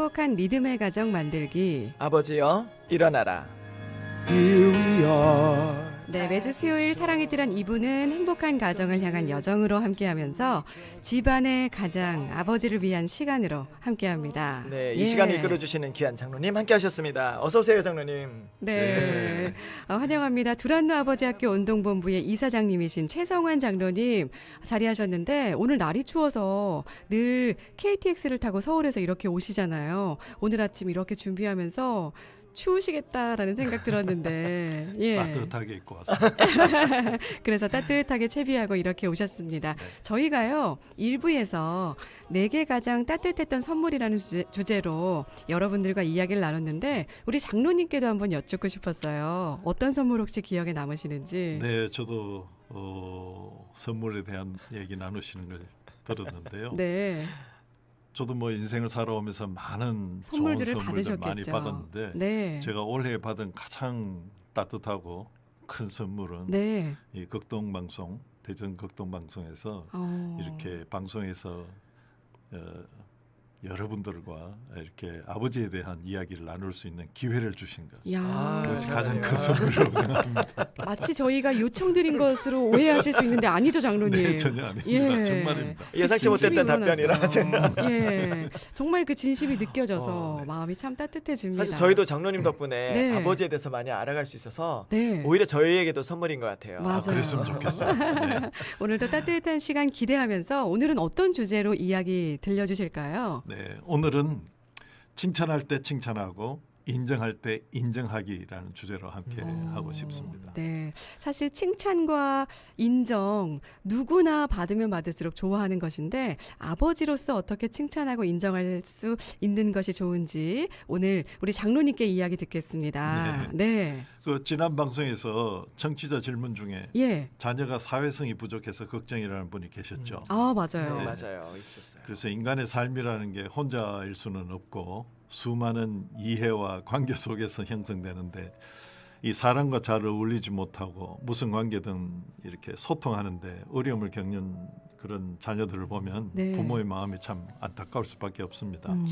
행복한 리듬의 가정 만들기. 아버지여 일어나라. Here we are. 네, 매주 수요일 사랑의 뜰한 2부는 행복한 가정을 향한 여정으로 함께하면서 집안의 가장, 아버지를 위한 시간으로 함께합니다. 네, 이 시간을 이끌어주시는 귀한 장로님 함께하셨습니다. 어서 오세요, 장로님. 네, 환영합니다. 두란노 아버지학교 운동본부의 이사장님이신 최성환 장로님 자리하셨는데 오늘 날이 추워서 늘 KTX를 타고 서울에서 이렇게 오시잖아요. 오늘 아침 이렇게 준비하면서 추우시겠다라는 생각 들었는데 따뜻하게 입고 왔습니다. 그래서 따뜻하게 채비하고 이렇게 오셨습니다. 네. 저희가요 1부에서 내게 가장 따뜻했던 선물이라는 주제로 여러분들과 이야기를 나눴는데 우리 장로님께도 한번 여쭙고 싶었어요. 어떤 선물 혹시 기억에 남으시는지. 네, 저도 선물에 대한 얘기 나누시는 걸 들었는데요. 네. 저도 뭐 인생을 살아오면서 많은 선물들을 좋은 선물들 많이 받으셨겠죠. 받았는데 네. 제가 올해 받은 가장 따뜻하고 큰 선물은 네. 이 극동방송 대전 극동방송에서 이렇게 방송에서 여러분들과 이렇게 아버지에 대한 이야기를 나눌 수 있는 기회를 주신 것. 야. 그것이 가장 큰 선물이라고 생각합니다. 마치 저희가 요청드린 것으로 오해하실 수 있는데 아니죠, 장로님. 네, 전혀 아닙니다. 정말입니다. 예상치 못했던 답변이라 제가. 예, 정말 그 진심이 느껴져서 네. 마음이 참 따뜻해집니다. 사실 저희도 장로님 덕분에 네. 아버지에 대해서 많이 알아갈 수 있어서 네. 오히려 저희에게도 선물인 것 같아요. 맞아요. 그랬으면 좋겠어요. 네. 오늘도 따뜻한 시간 기대하면서 오늘은 어떤 주제로 이야기 들려주실까요? 네, 오늘은 칭찬할 때 칭찬하고 인정할 때 인정하기라는 주제로 함께 하고 싶습니다. 네, 사실 칭찬과 인정 누구나 받으면 받을수록 좋아하는 것인데 아버지로서 어떻게 칭찬하고 인정할 수 있는 것이 좋은지 오늘 우리 장로님께 이야기 듣겠습니다. 네. 그 지난 방송에서 청취자 질문 중에 예. 자녀가 사회성이 부족해서 걱정이라는 분이 계셨죠. 아, 맞아요. 네, 맞아요. 있었어요. 그래서 인간의 삶이라는 게 혼자일 수는 없고 수많은 이해와 관계 속에서 형성되는데 이 사람과 잘 어울리지 못하고 무슨 관계든 이렇게 소통하는데 어려움을 겪는 그런 자녀들을 보면 네. 부모의 마음이 참 안타까울 수밖에 없습니다. 음.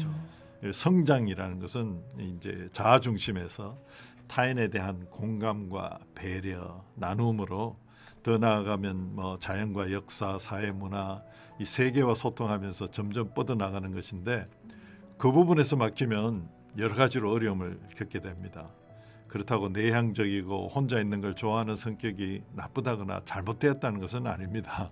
성장이라는 것은 이제 자아 중심에서 타인에 대한 공감과 배려, 나눔으로 더 나아가면 뭐 자연과 역사, 사회, 문화 이 세계와 소통하면서 점점 뻗어나가는 것인데 그 부분에서 막히면 여러 가지로 어려움을 겪게 됩니다. 그렇다고 내향적이고 혼자 있는 걸 좋아하는 성격이 나쁘다거나 잘못되었다는 것은 아닙니다.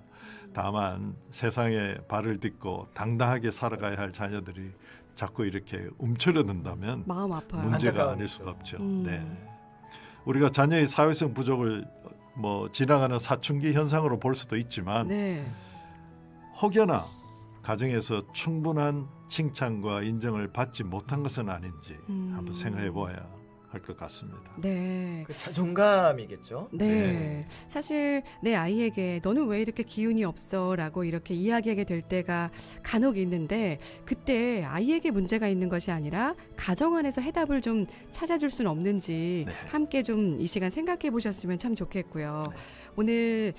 다만 세상에 발을 딛고 당당하게 살아가야 할 자녀들이 자꾸 이렇게 움츠러든다면 마음 아파요. 문제가 안타까운 아닐 수가 없죠. 음. 네. 우리가 자녀의 사회성 부족을 뭐 지나가는 사춘기 현상으로 볼 수도 있지만 네. 혹여나 가정에서 충분한 칭찬과 인정을 받지 못한 것은 아닌지 한번 생각해 보아야 할 것 같습니다. 네. 그 자존감이겠죠. 네. 사실 내 아이에게 너는 왜 이렇게 기운이 없어? 라고 이렇게 이야기하게 될 때가 간혹 있는데 그때 아이에게 문제가 있는 것이 아니라 가정 안에서 해답을 좀 찾아줄 수는 없는지 네. 함께 좀 이 시간 생각해 보셨으면 참 좋겠고요. 네. 오늘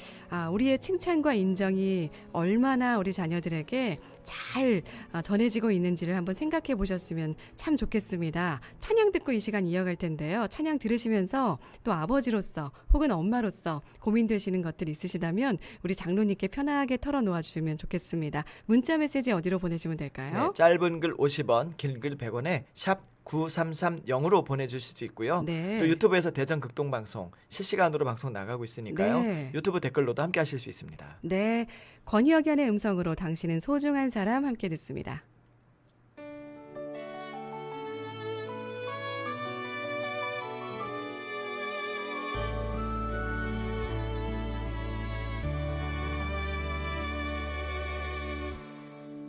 우리의 칭찬과 인정이 얼마나 우리 자녀들에게 잘 전해지고 있는지를 한번 생각해 보셨으면 참 좋겠습니다. 찬양 듣고 이 시간 이어갈 텐데요. 찬양 들으시면서 또 아버지로서 혹은 엄마로서 고민되시는 것들 있으시다면 우리 장로님께 편하게 털어놓아 주시면 좋겠습니다. 문자 메시지 어디로 보내시면 될까요? 네, 짧은 글 50원, 긴 글 100원에 샵 9330으로 보내주실 수 있고요. 네. 또 유튜브에서 대전 극동방송 실시간으로 방송 나가고 있으니까요. 네. 유튜브 댓글로도 함께 하실 수 있습니다. 네. 권희혁연의 음성으로 당신은 소중한 사람 함께 듣습니다.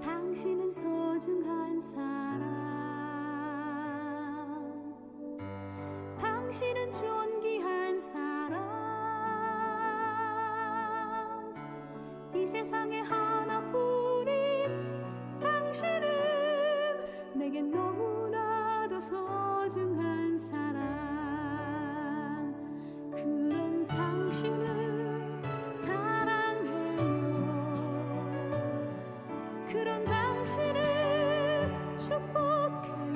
당신은 소중한 사람, 당신은 존귀한 사람, 이 세상에 하나뿐인 당신은 내겐 너무나도 소중한 사람. 그런 당신을 사랑해요. 그런 당신을 축복해요.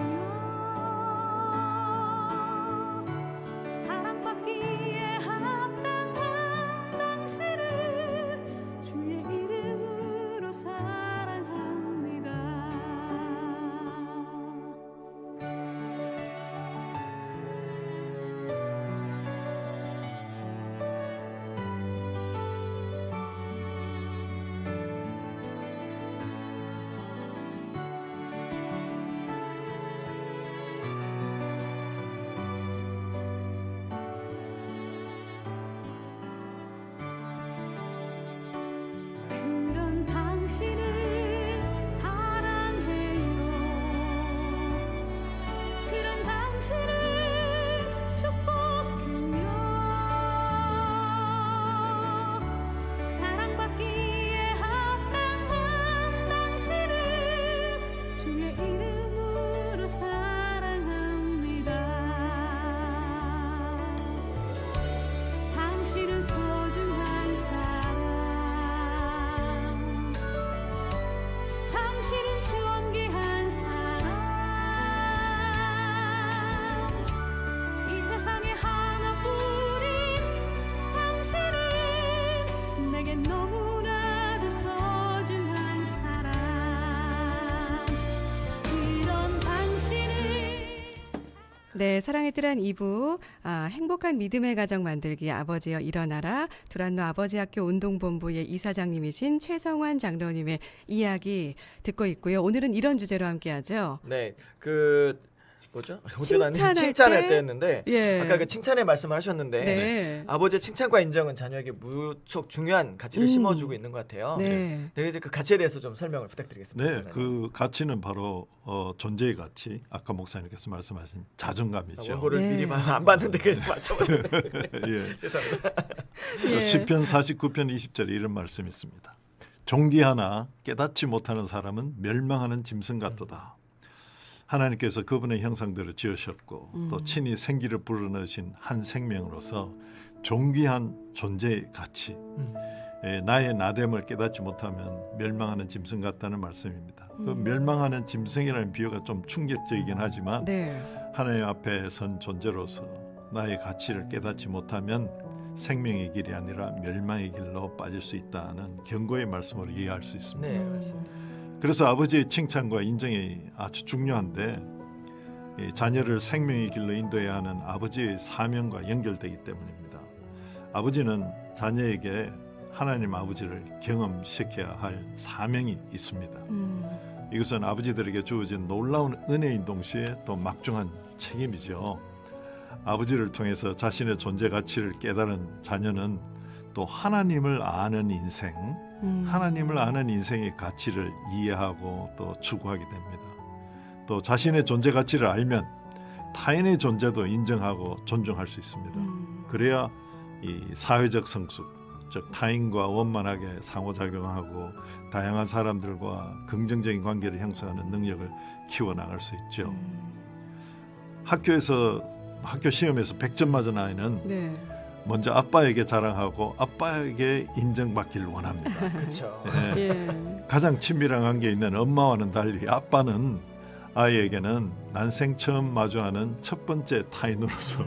네, 사랑의 뜰한 2부 행복한 믿음의 가정 만들기 아버지여 일어나라 두란노 아버지학교 운동본부의 이사장님이신 최성환 장로님의 이야기 듣고 있고요. 오늘은 이런 주제로 함께하죠. 네, 그 뭐죠? 칭찬할 때 했는데 예. 아까 그 칭찬의 말씀을 하셨는데 네. 아버지의 칭찬과 인정은 자녀에게 무척 중요한 가치를 심어주고 있는 것 같아요. 네. 네, 이제 그 가치에 대해서 좀 설명을 부탁드리겠습니다. 네, 그 가치는 바로 존재의 가치. 아까 목사님께서 말씀하신 자존감이죠. 원고를 네. 미리 안 봤는데 그냥 맞춰버렸네. 예. 죄송합니다. 예. 시편 49편 20절에 이런 말씀이 있습니다. 존귀하나 깨닫지 못하는 사람은 멸망하는 짐승 같도다. 하나님께서 그분의 형상대로 지으셨고 또 친히 생기를 불어넣으신 한 생명으로서 존귀한 존재의 가치, 나의 나됨을 깨닫지 못하면 멸망하는 짐승 같다는 말씀입니다. 그 멸망하는 짐승이라는 비유가 좀 충격적이긴 하지만 네. 하나님 앞에 선 존재로서 나의 가치를 깨닫지 못하면 생명의 길이 아니라 멸망의 길로 빠질 수 있다는 경고의 말씀으로 이해할 수 있습니다. 네, 맞습니다. 그래서 아버지의 칭찬과 인정이 아주 중요한데 이 자녀를 생명의 길로 인도해야 하는 아버지의 사명과 연결되기 때문입니다. 아버지는 자녀에게 하나님 아버지를 경험시켜야 할 사명이 있습니다. 이것은 아버지들에게 주어진 놀라운 은혜인 동시에 또 막중한 책임이죠. 아버지를 통해서 자신의 존재 가치를 깨달은 자녀는 또 하나님을 아는 인생, 하나님을 아는 인생의 가치를 이해하고 또 추구하게 됩니다. 또 자신의 존재 가치를 알면 타인의 존재도 인정하고 존중할 수 있습니다. 그래야 이 사회적 성숙, 즉 타인과 원만하게 상호작용하고 다양한 사람들과 긍정적인 관계를 형성하는 능력을 키워나갈 수 있죠. 학교 시험에서 100점 맞은 아이는 네. 먼저 아빠에게 자랑하고 아빠에게 인정받기를 원합니다. 그렇죠. 예. 예. 가장 친밀한 관계에 있는 엄마와는 달리 아빠는 아이에게는 난생 처음 마주하는 첫 번째 타인으로서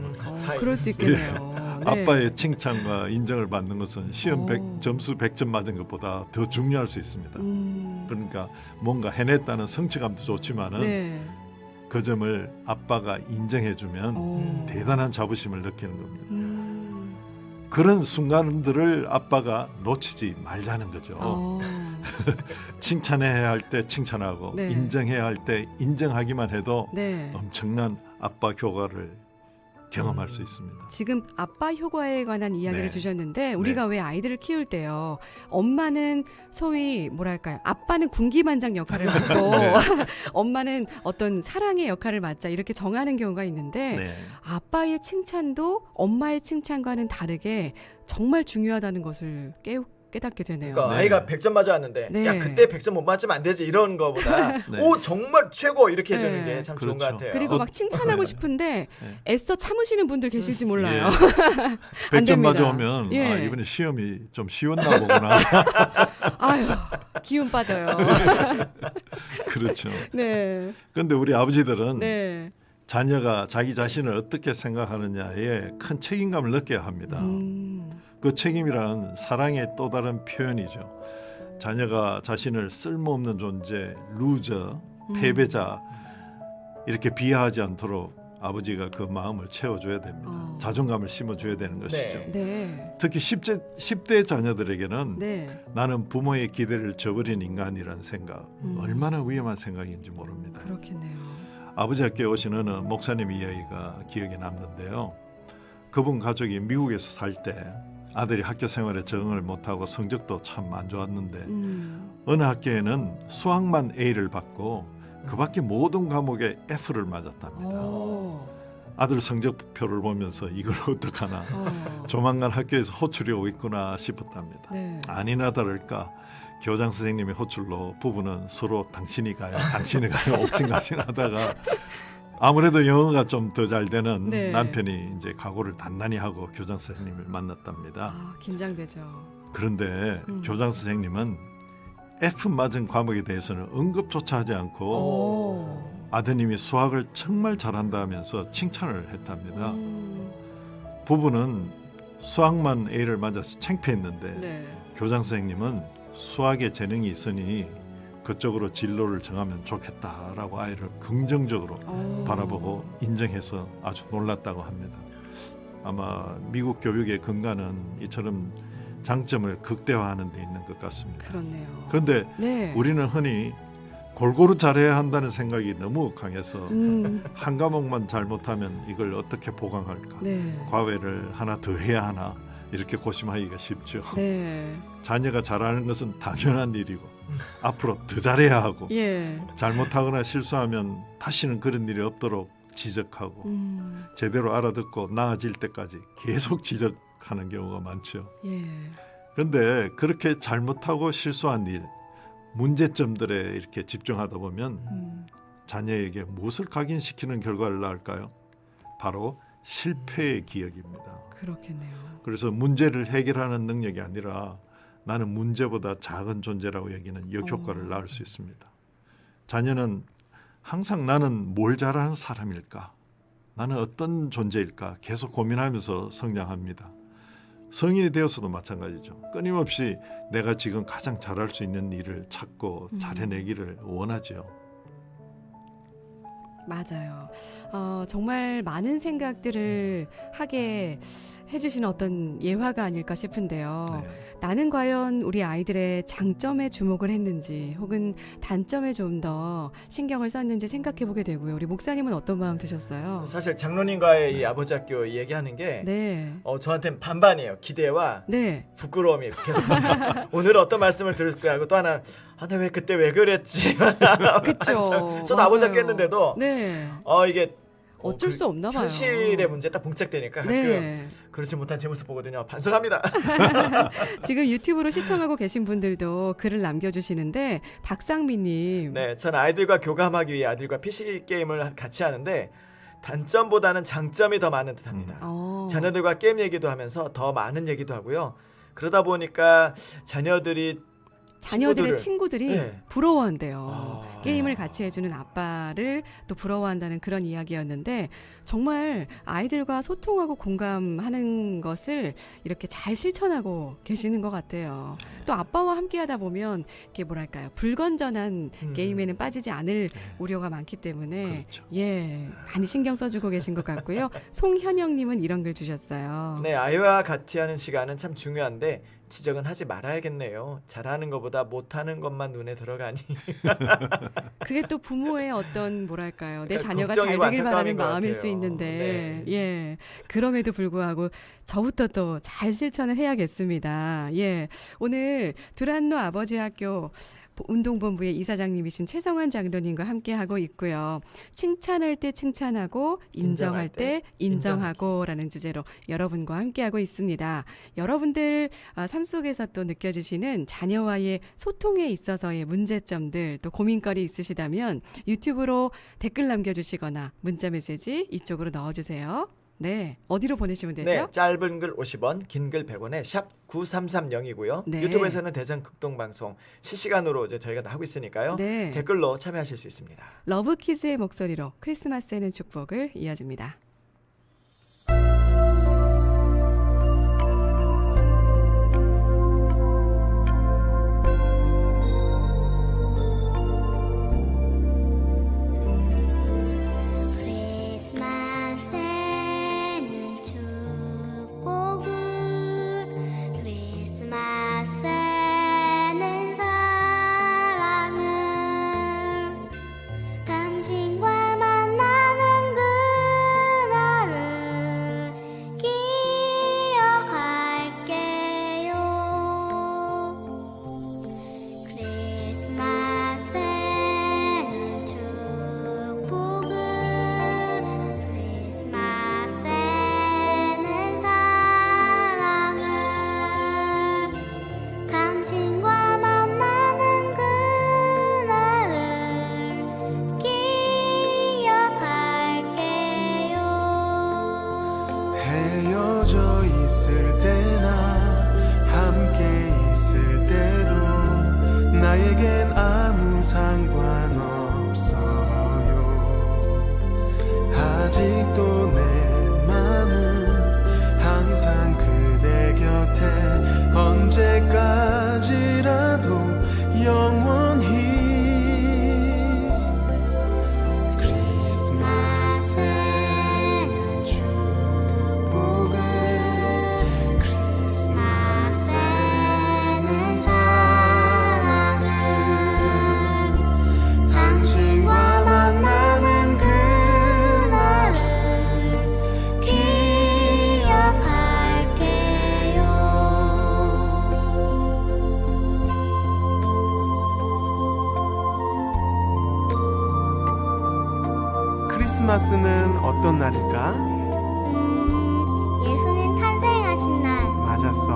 그럴 수 있겠네요. 네. 아빠의 칭찬과 인정을 받는 것은 시험 오. 점수 100점 맞은 것보다 더 중요할 수 있습니다. 그러니까 뭔가 해냈다는 성취감도 좋지만은 네. 그 점을 아빠가 인정해주면 오. 대단한 자부심을 느끼는 겁니다. 그런 순간들을 아빠가 놓치지 말자는 거죠. 칭찬해야 할 때 칭찬하고 네. 인정해야 할 때 인정하기만 해도 네. 엄청난 아빠 효과를 경험할 수 있습니다. 지금 아빠 효과에 관한 이야기를 네. 주셨는데 우리가 왜 아이들을 키울 때요. 엄마는 소위 뭐랄까요. 아빠는 군기반장 역할을 맡고 네. 엄마는 어떤 사랑의 역할을 맡자 이렇게 정하는 경우가 있는데 네. 아빠의 칭찬도 엄마의 칭찬과는 다르게 정말 중요하다는 것을 깨닫게 되네요. 그러니까 네. 아이가 100점 맞았는데 네. 야 그때 100점 못 맞으면 안 되지 이런 거보다 네. 오 정말 최고 이렇게 해주는 네. 게 참 좋은 것 그렇죠. 같아요. 그리고 막 칭찬하고 네. 싶은데 네. 애써 참으시는 분들 계실지 몰라요. 예. 안 100점 됩니다. 맞아오면 예. 아, 이번에 시험이 좀 쉬웠나 보구나. 아유, 기운 빠져요. 그렇죠. 네. 그런데 우리 아버지들은 네. 자녀가 자기 자신을 어떻게 생각하느냐에 큰 책임감을 느껴야 합니다. 그 책임이란 사랑의 또 다른 표현이죠. 자녀가 자신을 쓸모없는 존재, 루저, 패배자 이렇게 비하하지 않도록 아버지가 그 마음을 채워줘야 됩니다. 자존감을 심어줘야 되는 것이죠. 네. 특히 10대 자녀들에게는 네. 나는 부모의 기대를 저버린 인간이라는 생각 얼마나 위험한 생각인지 모릅니다. 그렇겠네요. 아버지 학교에 오신 어느 목사님 이야기가 기억에 남는데요. 그분 가족이 미국에서 살 때 아들이 학교 생활에 적응을 못하고 성적도 참 안 좋았는데 어느 학교에는 수학만 A를 받고 그 밖에 모든 과목에 F를 맞았답니다. 아들 성적표를 보면서 이걸 어떡하나 조만간 학교에서 호출이 오겠구나 싶었답니다. 네. 아니나 다를까 교장 선생님의 호출로 부부는 서로 당신이 가요 당신이 가요 옥신각신하다가 아무래도 영어가 좀 더 잘 되는 네. 남편이 이제 각오를 단단히 하고 교장 선생님을 만났답니다. 아, 긴장되죠. 그런데 교장 선생님은 F 맞은 과목에 대해서는 언급조차 하지 않고 아드님이 수학을 정말 잘한다 하면서 칭찬을 했답니다. 부부는 수학만 A를 맞아서 창피했는데 네. 교장 선생님은 수학에 재능이 있으니 그쪽으로 진로를 정하면 좋겠다라고 아이를 긍정적으로 바라보고 인정해서 아주 놀랐다고 합니다. 아마 미국 교육의 근간은 이처럼 장점을 극대화하는 데 있는 것 같습니다. 그렇네요. 그런데 네. 우리는 흔히 골고루 잘해야 한다는 생각이 너무 강해서 한 과목만 잘못하면 이걸 어떻게 보강할까? 네. 과외를 하나 더 해야 하나? 이렇게 고심하기가 쉽죠. 네. 자녀가 잘하는 것은 당연한 일이고 앞으로 더 잘해야 하고 예. 잘못하거나 실수하면 다시는 그런 일이 없도록 지적하고 제대로 알아듣고 나아질 때까지 계속 지적하는 경우가 많죠. 예. 그런데 그렇게 잘못하고 실수한 일, 문제점들에 이렇게 집중하다 보면 자녀에게 무엇을 각인시키는 결과를 낳을까요? 바로 실패의 기억입니다. 그렇겠네요. 그래서 문제를 해결하는 능력이 아니라 나는 문제보다 작은 존재라고 여기는 역효과를 낳을 수 있습니다. 자녀는 항상 나는 뭘 잘하는 사람일까? 나는 어떤 존재일까? 계속 고민하면서 성장합니다. 성인이 되어서도 마찬가지죠. 끊임없이 내가 지금 가장 잘할 수 있는 일을 찾고 잘해내기를 원하죠. 맞아요. 정말 많은 생각들을 하게 해주시는 어떤 예화가 아닐까 싶은데요. 네. 나는 과연 우리 아이들의 장점에 주목을 했는지 혹은 단점에 좀 더 신경을 썼는지 생각해 보게 되고요. 우리 목사님은 어떤 마음 드셨어요? 사실 장로님과의 이 아버지 학교 얘기하는 게 네. 저한테는 반반이에요. 기대와 네. 부끄러움이 계속 오늘 어떤 말씀을 들을 거야 하고 또 하나 나 왜 그때 왜 그랬지. 그렇죠. 저도 아버지 학교 했는데도 네. 이게 어쩔 수 없나 봐요. 현실의 문제 딱 봉착되니까 가끔 네. 그렇지 못한 제 모습 보거든요. 반성합니다. 지금 유튜브로 시청하고 계신 분들도 글을 남겨주시는데 박상민님. 네, 저는 아이들과 교감하기 위해 아들과 PC 게임을 같이 하는데 단점보다는 장점이 더 많은 듯합니다. 자녀들과 게임 얘기도 하면서 더 많은 얘기도 하고요. 그러다 보니까 자녀들의 친구들이 네. 부러워한대요. 게임을 같이 해주는 아빠를 또 부러워한다는 그런 이야기였는데 정말 아이들과 소통하고 공감하는 것을 이렇게 잘 실천하고 계시는 것 같아요. 또 아빠와 함께하다 보면 이게 뭐랄까요, 불건전한 게임에는 빠지지 않을 우려가 많기 때문에 그렇죠. 예, 많이 신경 써주고 계신 것 같고요. 송현영님은 이런 글 주셨어요. 네, 아이와 같이 하는 시간은 참 중요한데 지적은 하지 말아야겠네요. 잘하는 것보다 못하는 것만 눈에 들어가니. 그게 또 부모의 어떤 뭐랄까요, 내 그러니까 자녀가 잘 걱정이고 되길 바라는 안타까움인 것 마음일 같아요. 수 있는데 네. 예, 그럼에도 불구하고 저부터 또 잘 실천을 해야겠습니다. 예, 오늘 두란노 아버지 학교 운동본부의 이사장님이신 최성환 장로님과 함께하고 있고요. 칭찬할 때 칭찬하고 인정할 때 인정하고라는 주제로 여러분과 함께하고 있습니다. 여러분들 삶 속에서 또 느껴지시는 자녀와의 소통에 있어서의 문제점들 또 고민거리 있으시다면 유튜브로 댓글 남겨주시거나 문자메시지 이쪽으로 넣어주세요. 네, 어디로 보내시면 되죠? 네, 짧은 글 50원, 긴 글 100원에 샵 9330이고요. 네. 유튜브에서는 대전 극동방송 실시간으로 이제 저희가 하고 있으니까요. 네. 댓글로 참여하실 수 있습니다. 러브키즈의 목소리로 크리스마스에는 축복을 이어집니다. 크리스마스에는 사랑을 당신과 만나는 그날을 기억할게요. 크리스마스에는 축복을 크리스마스에는 사랑을 당신과 만나는 그날을 기억할게요. 헤어져 있을 때나 함께 있을 때도 나에겐 아무 상관없어요. 아직도 내 맘은 항상 그대 곁에 언제까지라도 영원히 어떤 날일까? 예수님 탄생하신 날. 맞았어.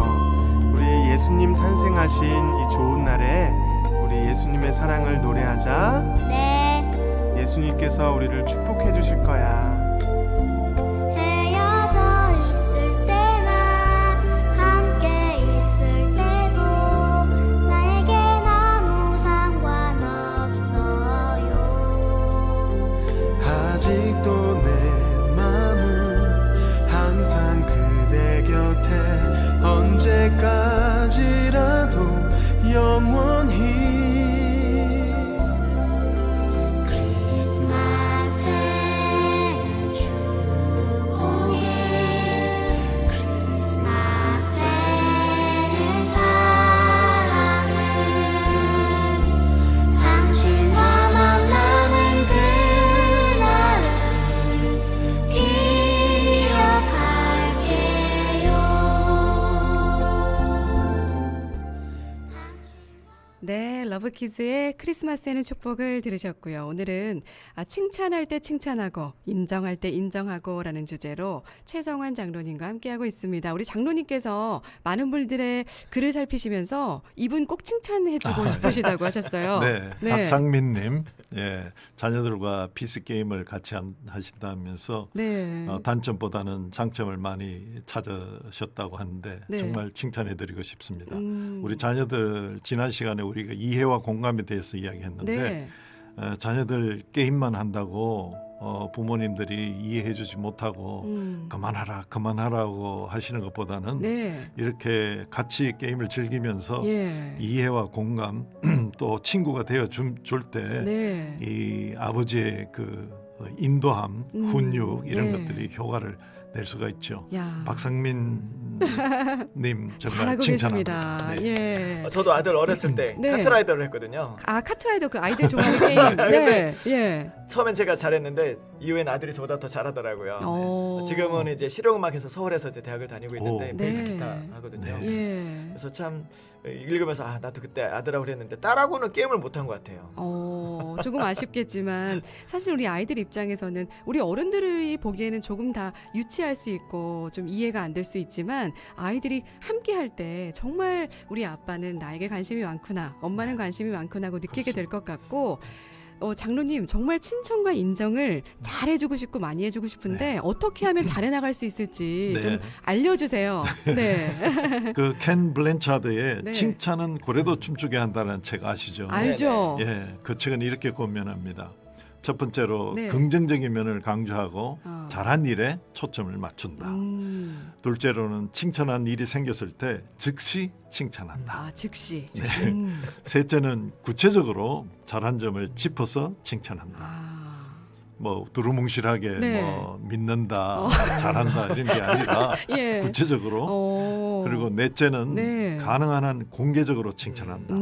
우리 예수님 탄생하신 이 좋은 날에 우리 예수님의 사랑을 노래하자. 네. 예수님께서 우리를 축복해 주실 거야. 헤어져 있을 때나 함께 있을 때도 나에게 아무 상관없어요. 아직도 내 맘은 항상 그대 곁에 언제까지라도 영원히 크리스마스에는 축복해 크리스마스에는 사랑을 당신과 만나는 그날을 기억할게요. 네, 러브키즈의 크리스마스에는 축복을 들으셨고요. 오늘은 칭찬할 때 칭찬하고 인정할 때 인정하고라는 주제로 최성환 장로님과 함께하고 있습니다. 우리 장로님께서 많은 분들의 글을 살피시면서 이분 꼭 칭찬해주고 싶으시다고 하셨어요. 네, 네. 박상민님, 예, 자녀들과 PC 게임을 같이 하신다면서 네. 단점보다는 장점을 많이 찾으셨다고 하는데 네. 정말 칭찬해드리고 싶습니다. 음. 우리 자녀들 지난 시간에 우리가 이해와 공감에 대해서 이야기했는데 네. 자녀들 게임만 한다고 부모님들이 이해해주지 못하고 그만하라고 하시는 것보다는 네. 이렇게 같이 게임을 즐기면서 예. 이해와 공감 또 친구가 되어 줄 때 네. 이 아버지의 그 인도함, 훈육 이런 네. 것들이 효과를 낼 수가 있죠. 야. 박상민 님 정말 잘하고 칭찬합니다. 계십니다. 네. 예. 저도 아들 어렸을 때 네. 카트라이더를 했거든요. 카트라이더 그 아이들 좋아하는 게임. 네. 예. 처음엔 제가 잘했는데 이후엔 아들이 저보다 더 잘하더라고요. 오. 지금은 이제 실용음악에서 서울에서 이제 대학을 다니고 있는데 오. 베이스 네. 기타 하거든요. 네. 예. 그래서 참 읽으면서 나도 그때 아들하고 그랬는데 딸하고는 게임을 못한 것 같아요. 조금 아쉽겠지만 사실 우리 아이들 입장에서는 우리 어른들이 보기에는 조금 다 유치할 수 있고 좀 이해가 안 될 수 있지만 아이들이 함께 할 때 정말 우리 아빠는 나에게 관심이 많구나, 엄마는 관심이 많구나 하고 느끼게 될 것 같고 장로님 정말 칭찬과 인정을 잘 해주고 싶고 많이 해주고 싶은데 어떻게 하면 잘해 나갈 수 있을지 네. 좀 알려주세요. 네. 그 켄 블랜차드의 네. 칭찬은 고래도 춤추게 한다는 책 아시죠? 알죠. 예, 그 책은 이렇게 권면합니다. 첫 번째로 네. 긍정적인 면을 강조하고 잘한 일에 초점을 맞춘다. 둘째로는 칭찬한 일이 생겼을 때 즉시 칭찬한다. 즉시. 네. 셋째는 구체적으로 잘한 점을 짚어서 칭찬한다. 뭐 두루뭉실하게 네. 뭐 믿는다, 잘한다 이런 게 아니라 예. 구체적으로 그리고 넷째는 네. 가능한 한 공개적으로 칭찬한다.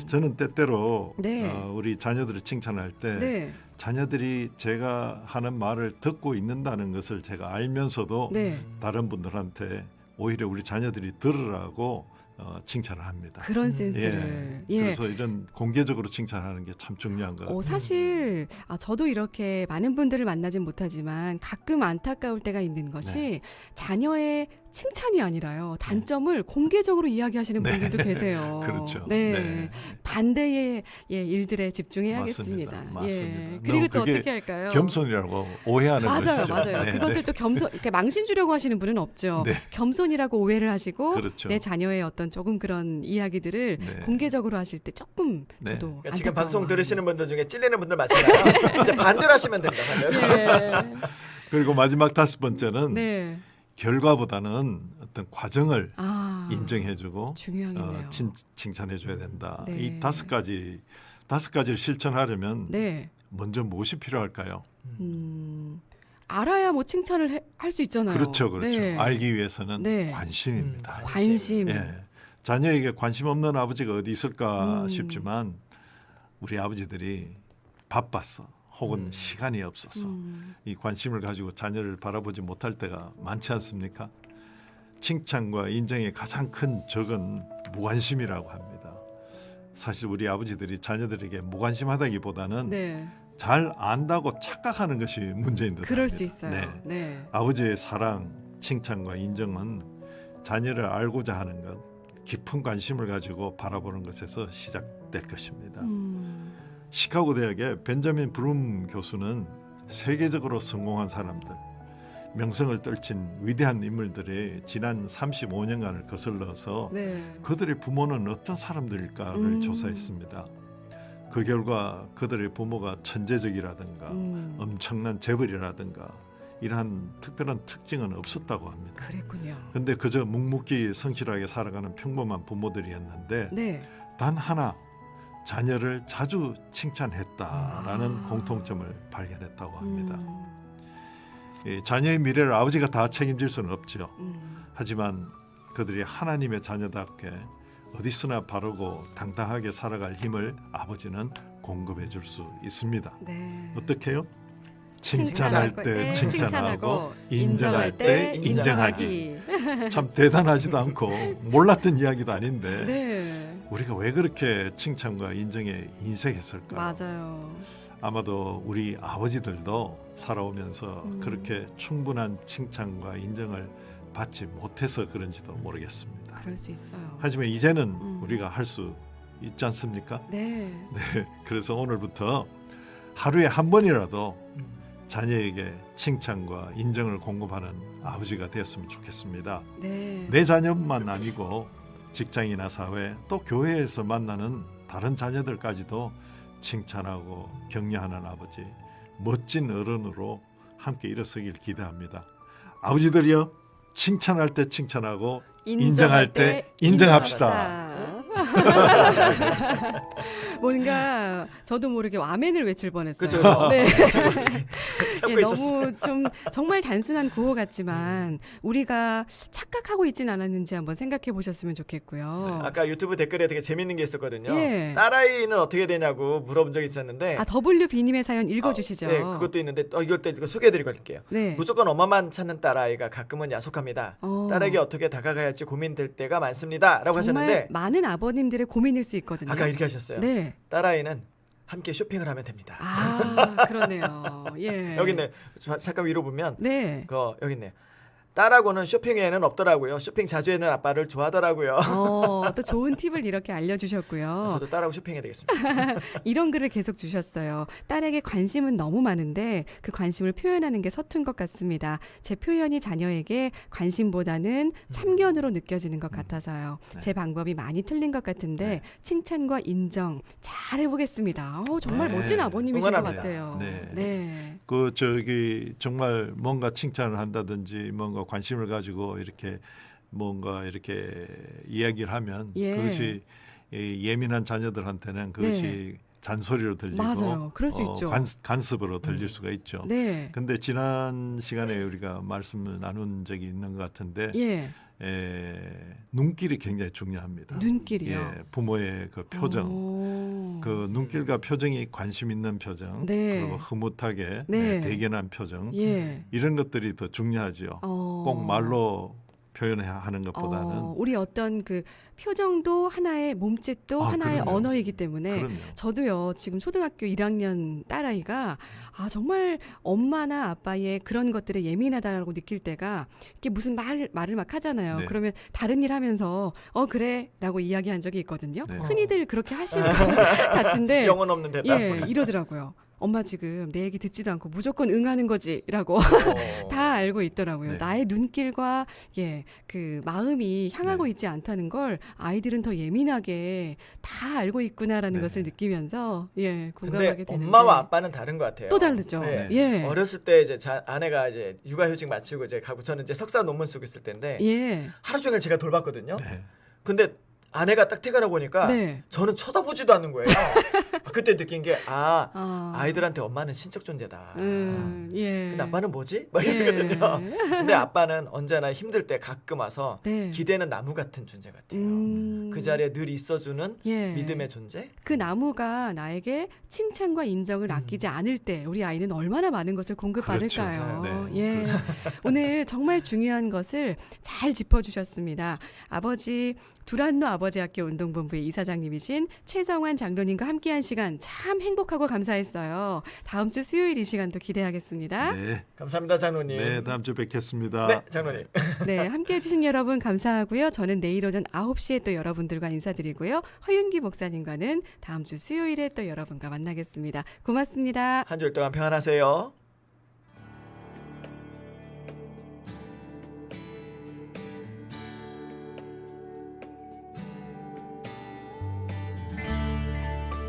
저는 때때로 네. 우리 자녀들을 칭찬할 때 네. 자녀들이 제가 하는 말을 듣고 있는다는 것을 제가 알면서도 네. 다른 분들한테 오히려 우리 자녀들이 들으라고 칭찬을 합니다. 그런 센스를. 예. 그래서 이런 공개적으로 칭찬하는 게 참 중요한 것 같아요. 사실 저도 이렇게 많은 분들을 만나진 못하지만 가끔 안타까울 때가 있는 것이 네. 자녀의 칭찬이 아니라요. 단점을 공개적으로 이야기하시는 분들도 계세요. 그렇죠. 네. 네. 반대의 일들에 집중해야겠습니다. 맞습니다. 예. 그리고 또 그게 어떻게 할까요? 겸손이라고 오해하는 것이죠. 맞아요. 네. 그것을 또 겸손, 이렇게 망신 주려고 하시는 분은 없죠. 네. 겸손이라고 오해를 하시고 그렇죠. 내 자녀의 어떤 조금 그런 이야기들을 네. 공개적으로 하실 때 조금 네. 저도 그러니까 지금 안타까워요. 방송 들으시는 분들 중에 찔리는 분들 많잖아요. 이제 반대로 하시면 됩니다. 반대로. 그리고 마지막 다섯 번째는 네. 결과보다는 어떤 과정을 인정해주고 중요하겠네요. 칭찬해줘야 된다. 네. 이 다섯 가지를 실천하려면 네. 먼저 무엇이 필요할까요? 알아야 뭐 칭찬을 할 수 있잖아요. 그렇죠. 네. 알기 위해서는 네. 관심입니다. 관심. 예. 자녀에게 관심 없는 아버지가 어디 있을까 싶지만 우리 아버지들이 바빴어. 혹은 시간이 없어서 이 관심을 가지고 자녀를 바라보지 못할 때가 많지 않습니까? 칭찬과 인정의 가장 큰 적은 무관심이라고 합니다. 사실 우리 아버지들이 자녀들에게 무관심하다기보다는 네. 잘 안다고 착각하는 것이 문제인 듯 그럴 수 합니다. 있어요. 네. 네. 아버지의 사랑, 칭찬과 인정은 자녀를 알고자 하는 것, 깊은 관심을 가지고 바라보는 것에서 시작될 것입니다. 시카고 대학의 벤자민 브룸 교수는 세계적으로 성공한 사람들, 명성을 떨친 위대한 인물들이 지난 35년간을 거슬러서 네. 그들의 부모는 어떤 사람들일까를 조사했습니다. 그 결과 그들의 부모가 천재적이라든가 엄청난 재벌이라든가 이러한 특별한 특징은 없었다고 합니다. 그랬군요. 근데 그저 묵묵히 성실하게 살아가는 평범한 부모들이었는데 네. 단 하나 자녀를 자주 칭찬했다라는 아. 공통점을 발견했다고 합니다. 이 자녀의 미래를 아버지가 다 책임질 수는 없죠. 하지만 그들이 하나님의 자녀답게 어디서나 바르고 당당하게 살아갈 힘을 아버지는 공급해 줄 수 있습니다. 네. 어떻게요? 칭찬할 때 칭찬하고 인정할 때 인정하기. 참 대단하지도 않고 몰랐던 이야기도 아닌데 네. 우리가 왜 그렇게 칭찬과 인정에 인색했을까? 맞아요. 아마도 우리 아버지들도 살아오면서 그렇게 충분한 칭찬과 인정을 받지 못해서 그런지도 모르겠습니다. 그럴 수 있어요. 하지만 이제는 우리가 할 수 있지 않습니까? 네. 네, 그래서 오늘부터 하루에 한 번이라도 자녀에게 칭찬과 인정을 공급하는 아버지가 되었으면 좋겠습니다. 네. 내 자녀만 아니고 직장이나 사회 또 교회에서 만나는 다른 자녀들까지도 칭찬하고 격려하는 아버지, 멋진 어른으로 함께 일어서길 기대합니다. 아버지들이요, 칭찬할 때 칭찬하고 인정할 때 인정합시다. 뭔가 저도 모르게 아멘을 외칠 뻔했어요. 그렇죠. 네. 참고 예, 있었어요. 너무 좀 정말 단순한 구호 같지만 우리가 착각하고 있진 않았는지 한번 생각해 보셨으면 좋겠고요. 아까 유튜브 댓글에 되게 재밌는 게 있었거든요. 예. 딸아이는 어떻게 되냐고 물어본 적이 있었는데 아, WB님의 사연 읽어주시죠. 네, 그것도 있는데 이걸 때 이거 소개해드리고 갈게요. 네. 무조건 엄마만 찾는 딸아이가 가끔은 야속합니다. 딸에게 어떻게 다가가야 할지 고민될 때가 많습니다라고 정말 하셨는데 많은 아버님들의 고민일 수 있거든요. 아까 이렇게 하셨어요. 네. 딸아이는 함께 쇼핑을 하면 됩니다. 아, 그러네요. 예. 여기 있네. 잠깐 위로 보면 네. 여기 있네. 딸하고는 쇼핑에는 없더라고요. 쇼핑 자주 하는 아빠를 좋아하더라고요. 또 좋은 팁을 이렇게 알려주셨고요. 저도 딸하고 쇼핑해야 되겠습니다. 이런 글을 계속 주셨어요. 딸에게 관심은 너무 많은데 그 관심을 표현하는 게 서툰 것 같습니다. 제 표현이 자녀에게 관심보다는 참견으로 느껴지는 것 같아서요. 네. 제 방법이 많이 틀린 것 같은데 네. 칭찬과 인정 잘 해보겠습니다. 정말 네. 멋진 아버님이신 것 응원합니다. 같아요. 네. 네. 그 정말 뭔가 칭찬을 한다든지 뭔가 관심을 가지고 이렇게 뭔가 이렇게 이야기를 하면 예. 그것이 예민한 자녀들한테는 그것이 잔소리로 들리고 맞아요. 그럴 수 있죠. 간섭으로 들릴 수가 있죠. 네. 근데 지난 시간에 우리가 말씀을 나눈 적이 있는 것 같은데 예. 눈길이 굉장히 중요합니다. 눈길이요. 예, 부모의 그 표정, 오. 그 눈길과 표정이 관심 있는 표정, 네. 그리고 흐뭇하게 네. 대견한 표정, 예. 이런 것들이 더 중요하죠. 꼭 말로 표현해야 하는 것보다는. 우리 어떤 그 표정도 하나의 몸짓도 하나의 그럼요. 언어이기 때문에 그럼요. 저도요 지금 초등학교 1학년 딸아이가 정말 엄마나 아빠의 그런 것들에 예민하다고 느낄 때가 이게 무슨 말을 막 하잖아요. 네. 그러면 다른 일 하면서 그래라고 이야기한 적이 있거든요. 네. 흔히들 그렇게 하시는 것 같은데 영혼 없는 대답. 예 이러더라고요. 엄마 지금 내 얘기 듣지도 않고 무조건 응하는 거지라고 다 알고 있더라고요. 네. 나의 눈길과 그 마음이 향하고 네. 있지 않다는 걸 아이들은 더 예민하게 다 알고 있구나라는 네. 것을 느끼면서 공감하게 근데 되는데 엄마와 아빠는 다른 것 같아요. 또 다르죠. 네. 예. 어렸을 때 이제 아내가 이제 육아휴직 마치고 이제 가고 저는 이제 석사 논문 쓰고 있을 때인데 예. 하루 종일 제가 돌봤거든요. 네. 근데 아내가 딱 퇴근하고 보니까 네. 저는 쳐다보지도 않는 거예요. 그때 느낀 게 아이들한테 엄마는 신적 존재다. 예. 근데 아빠는 뭐지? 막 예. 이러거든요. 근데 아빠는 언제나 힘들 때 가끔 와서 네. 기대는 나무 같은 존재 같아요. 그 자리에 늘 있어주는 예. 믿음의 존재. 그 나무가 나에게 칭찬과 인정을 아끼지 않을 때 우리 아이는 얼마나 많은 것을 공급받을까요? 그렇죠. 네, 예. 오늘 정말 중요한 것을 잘 짚어주셨습니다. 아버지 두란노 아버지 학교 운동본부의 이사장님이신 최성환 장로님과 함께한 시간 시간 참 행복하고 감사했어요. 다음 주 수요일 이 시간도 기대하겠습니다. 네, 감사합니다, 장로님. 네, 다음 주 뵙겠습니다. 네, 장로님. 네, 함께해 주신 여러분 감사하고요. 저는 내일 오전 9시에 또 여러분들과 인사드리고요. 허윤기 목사님과는 다음 주 수요일에 또 여러분과 만나겠습니다. 고맙습니다. 한 주일 동안 평안하세요.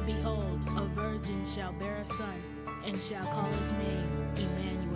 Behold, a virgin shall bear a son, and shall call his name Emmanuel.